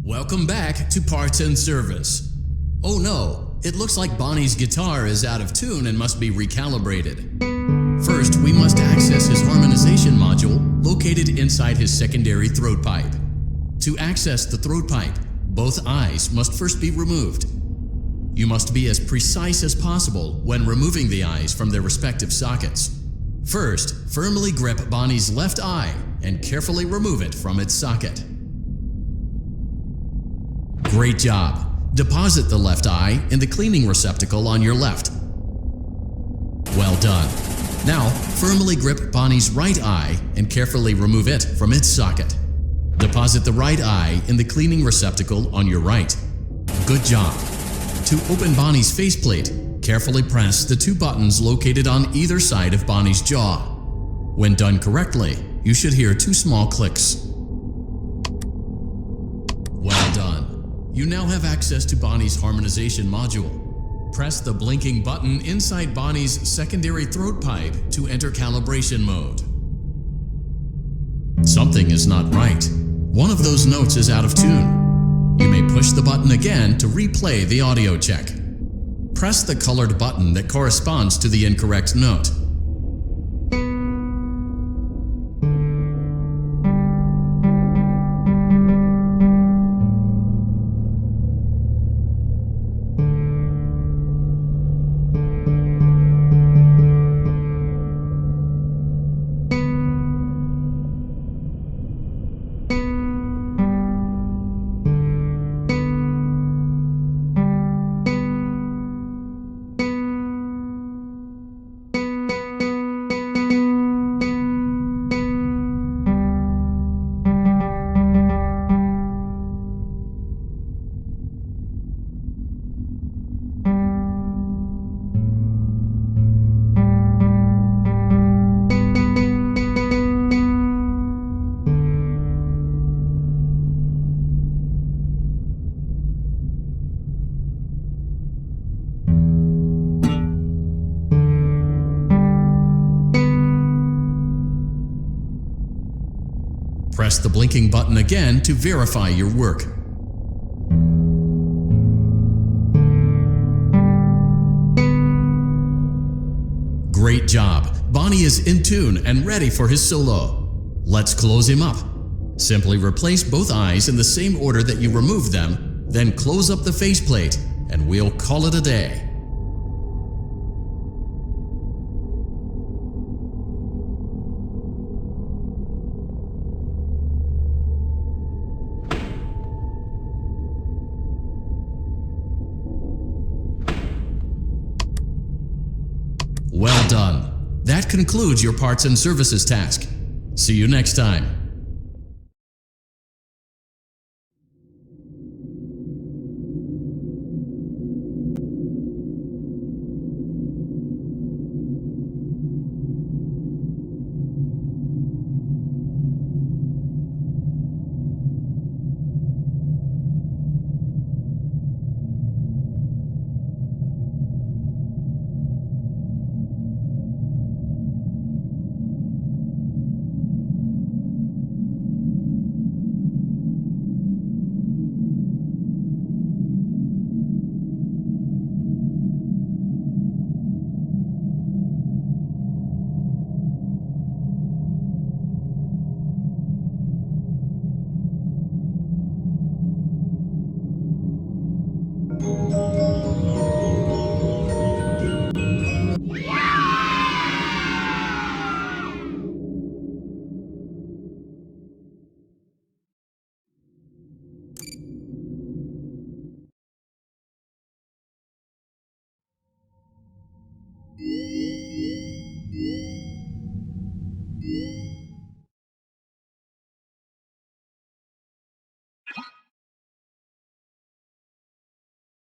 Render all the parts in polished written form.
Welcome back to Parts and Service. Oh no, it looks like Bonnie's guitar is out of tune and must be recalibrated. First, we must access his harmonization module located inside his secondary throat pipe. To access the throat pipe, both eyes must first be removed. You must be as precise as possible when removing the eyes from their respective sockets. First, firmly grip Bonnie's left eye and carefully remove it from its socket. Great job! Deposit the left eye in the cleaning receptacle on your left. Well done! Now, firmly grip Bonnie's right eye and carefully remove it from its socket. Deposit the right eye in the cleaning receptacle on your right. Good job! To open Bonnie's faceplate, carefully press the two buttons located on either side of Bonnie's jaw. When done correctly, you should hear two small clicks. Well done! You now have access to Bonnie's harmonization module. Press the blinking button inside Bonnie's secondary throat pipe to enter calibration mode. Something is not right. One of those notes is out of tune. You may push the button again to replay the audio check. Press the colored button that corresponds to the incorrect note. Press the blinking button again to verify your work. Great job! Bonnie is in tune and ready for his solo. Let's close him up. Simply replace both eyes in the same order that you removed them, then close up the faceplate, and we'll call it a day. Well done. That concludes your parts and services task. See you next time.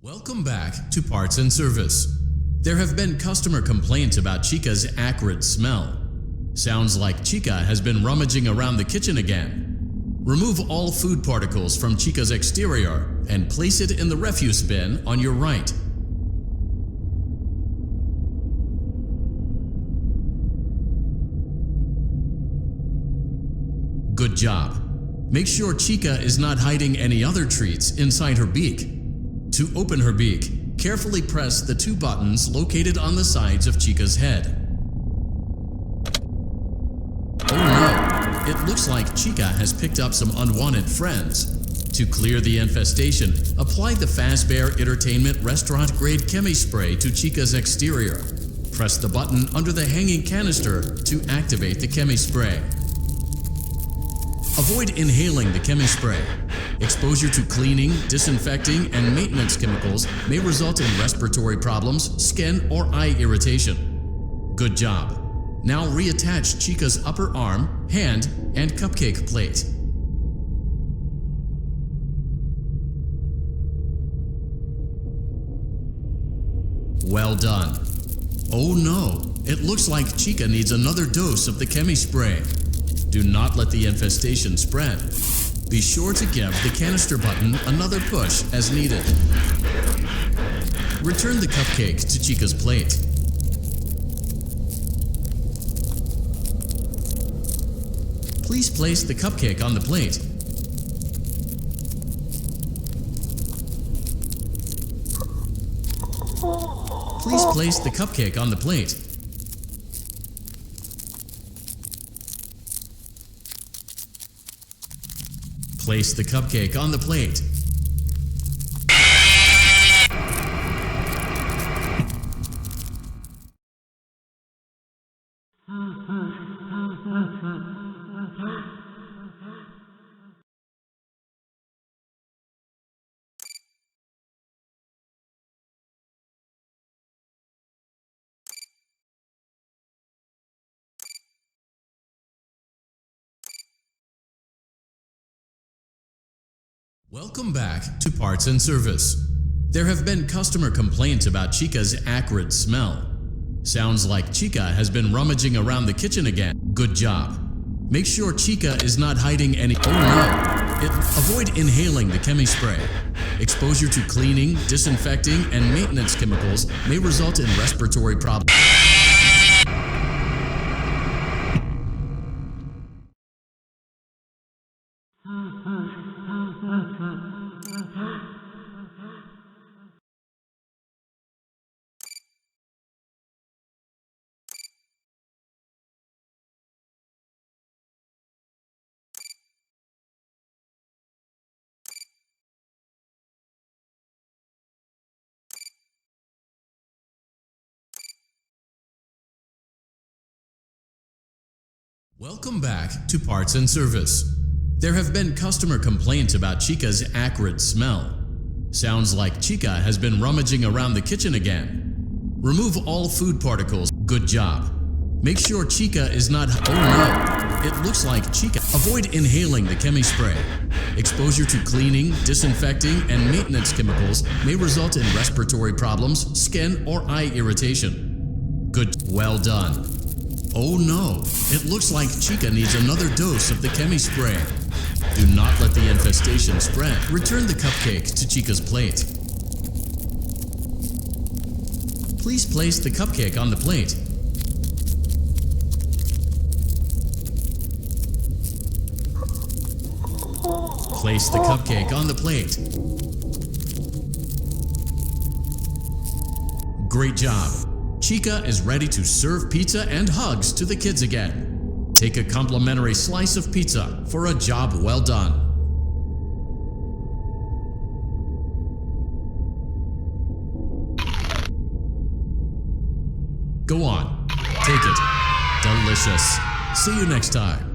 Welcome back to Parts and Service. There have been customer complaints about Chica's acrid smell. Sounds like Chica has been rummaging around the kitchen again. Remove all food particles from Chica's exterior and place it in the refuse bin on your right. Good job. Make sure Chica is not hiding any other treats inside her beak. To open her beak, carefully press the two buttons located on the sides of Chica's head. Oh no, it looks like Chica has picked up some unwanted friends. To clear the infestation, apply the Fazbear Entertainment Restaurant Grade Chemi Spray to Chica's exterior. Press the button under the hanging canister to activate the Chemi Spray. Avoid inhaling the Chemi Spray. Exposure to cleaning, disinfecting, and maintenance chemicals may result in respiratory problems, skin, or eye irritation. Good job. Now reattach Chica's upper arm, hand, and cupcake plate. Well done. Oh no, it looks like Chica needs another dose of the Chemi Spray. Do not let the infestation spread. Be sure to give the canister button another push as needed. Return the cupcake to Chica's plate. Please place the cupcake on the plate. Please place the cupcake on the plate. Place the cupcake on the plate. Welcome back to Parts and Service. There have been customer complaints about Chica's acrid smell. Sounds like Chica has been rummaging around the kitchen again. Good job. Make sure Chica is not hiding any— oh no! Avoid inhaling the Chemi Spray. Exposure to cleaning, disinfecting, and maintenance chemicals may result in respiratory problems. Welcome back to Parts and Service. There have been customer complaints about Chica's acrid smell. Sounds like Chica has been rummaging around the kitchen again. Remove all food particles. Good job. Make sure Chica is not— oh no! It looks like Chica— avoid inhaling the Chemi Spray. Exposure to cleaning, disinfecting, and maintenance chemicals may result in respiratory problems, skin, or eye irritation. Good. Well done. Oh no, it looks like Chica needs another dose of the Chemi Spray. Do not let the infestation spread. Return the cupcake to Chica's plate. Please place the cupcake on the plate. Place the cupcake on the plate. Great job. Chica is ready to serve pizza and hugs to the kids again. Take a complimentary slice of pizza for a job well done. Go on, take it. Delicious. See you next time.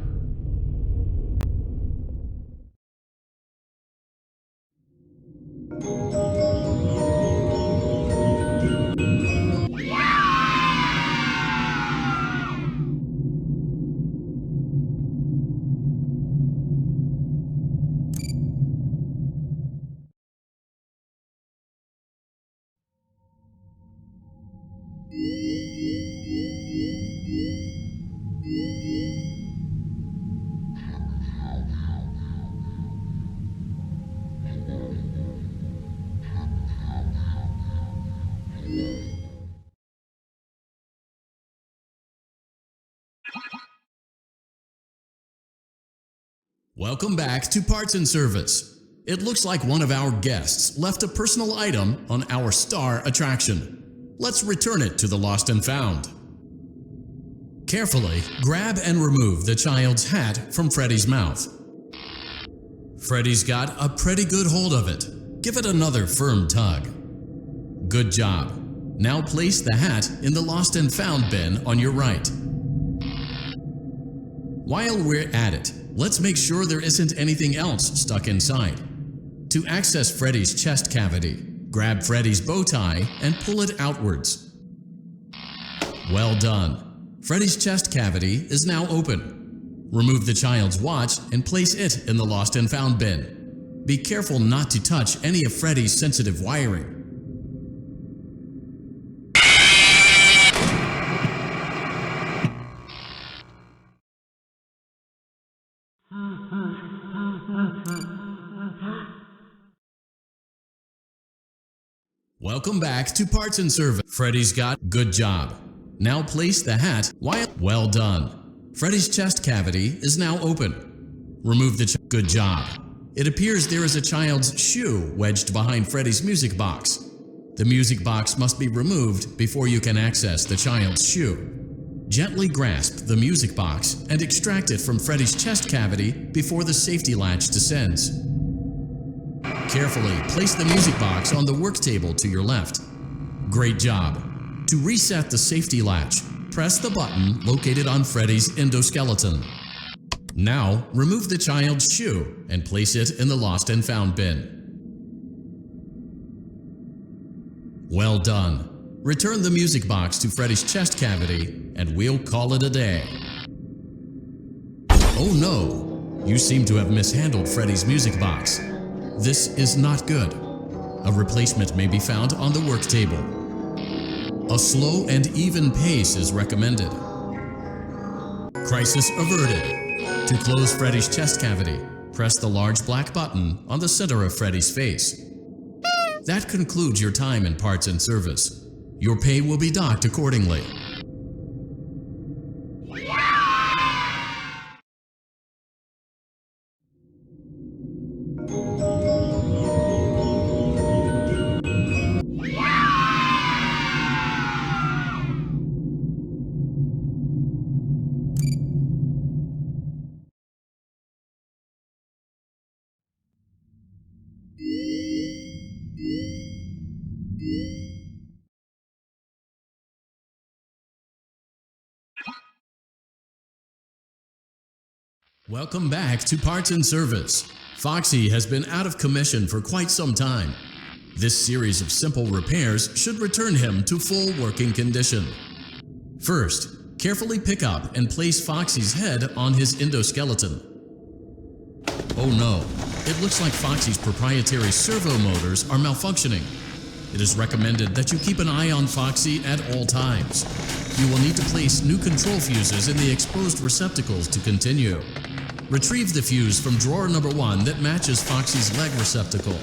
Welcome back to Parts and Service. It looks like one of our guests left a personal item on our star attraction. Let's return it to the Lost and Found. Carefully grab and remove the child's hat from Freddy's mouth. Freddy's got a pretty good hold of it. Give it another firm tug. Good job. Now place the hat in the Lost and Found bin on your right. While we're at it, let's make sure there isn't anything else stuck inside. To access Freddy's chest cavity, grab Freddy's bow tie and pull it outwards. Well done. Freddy's chest cavity is now open. Remove the child's watch and place it in the Lost and Found bin. Be careful not to touch any of Freddy's sensitive wiring. Welcome back to Parts and Service. Freddy's got good job. Now place the hat while well done. Freddy's chest cavity is now open. Remove the good job. It appears there is a child's shoe wedged behind Freddy's music box. The music box must be removed before you can access the child's shoe. Gently grasp the music box and extract it from Freddy's chest cavity before the safety latch descends. Carefully place the music box on the work table to your left. Great job. To reset the safety latch, press the button located on Freddy's endoskeleton. Now, remove the child's shoe and place it in the Lost and Found bin. Well done. Return the music box to Freddy's chest cavity and we'll call it a day. Oh no! You seem to have mishandled Freddy's music box. This is not good. A replacement may be found on the work table. A slow and even pace is recommended. Crisis averted. To close Freddy's chest cavity, press the large black button on the center of Freddy's face. That concludes your time in Parts and Service. Your pay will be docked accordingly. Welcome back to Parts and Service. Foxy has been out of commission for quite some time. This series of simple repairs should return him to full working condition. First, carefully pick up and place Foxy's head on his endoskeleton. Oh no, it looks like Foxy's proprietary servo motors are malfunctioning. It is recommended that you keep an eye on Foxy at all times. You will need to place new control fuses in the exposed receptacles to continue. Retrieve the fuse from drawer number 1 that matches Foxy's leg receptacle.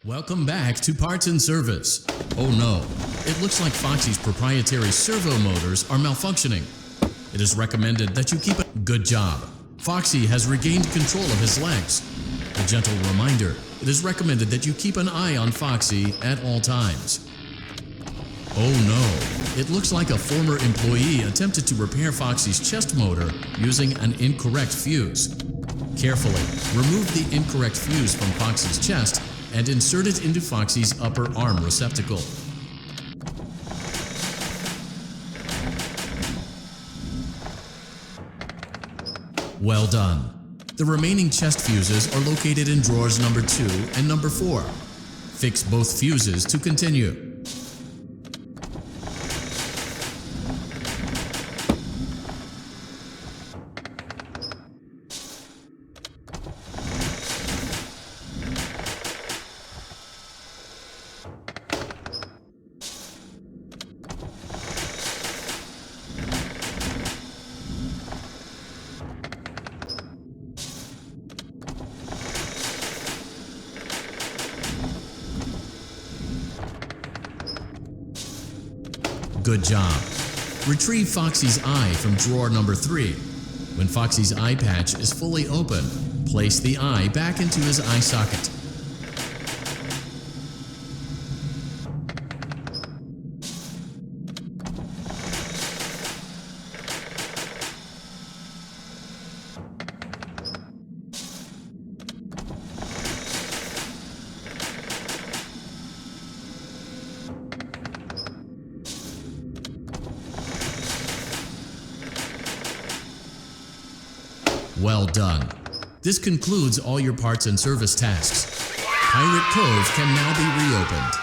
Welcome back to Parts and Service. Oh no, it looks like Foxy's proprietary servo motors are malfunctioning. It is recommended that you keep a good job. Foxy has regained control of his legs. A gentle reminder, it is recommended that you keep an eye on Foxy at all times. Oh no, it looks like a former employee attempted to repair Foxy's chest motor using an incorrect fuse. Carefully, remove the incorrect fuse from Foxy's chest and insert it into Foxy's upper arm receptacle. Well done. The remaining chest fuses are located in drawers number 2 and number 4. Fix both fuses to continue. Good job. Retrieve Foxy's eye from drawer number 3. When Foxy's eye patch is fully open, place the eye back into his eye socket. Well done. This concludes all your parts and service tasks. Pirate Cove can now be reopened.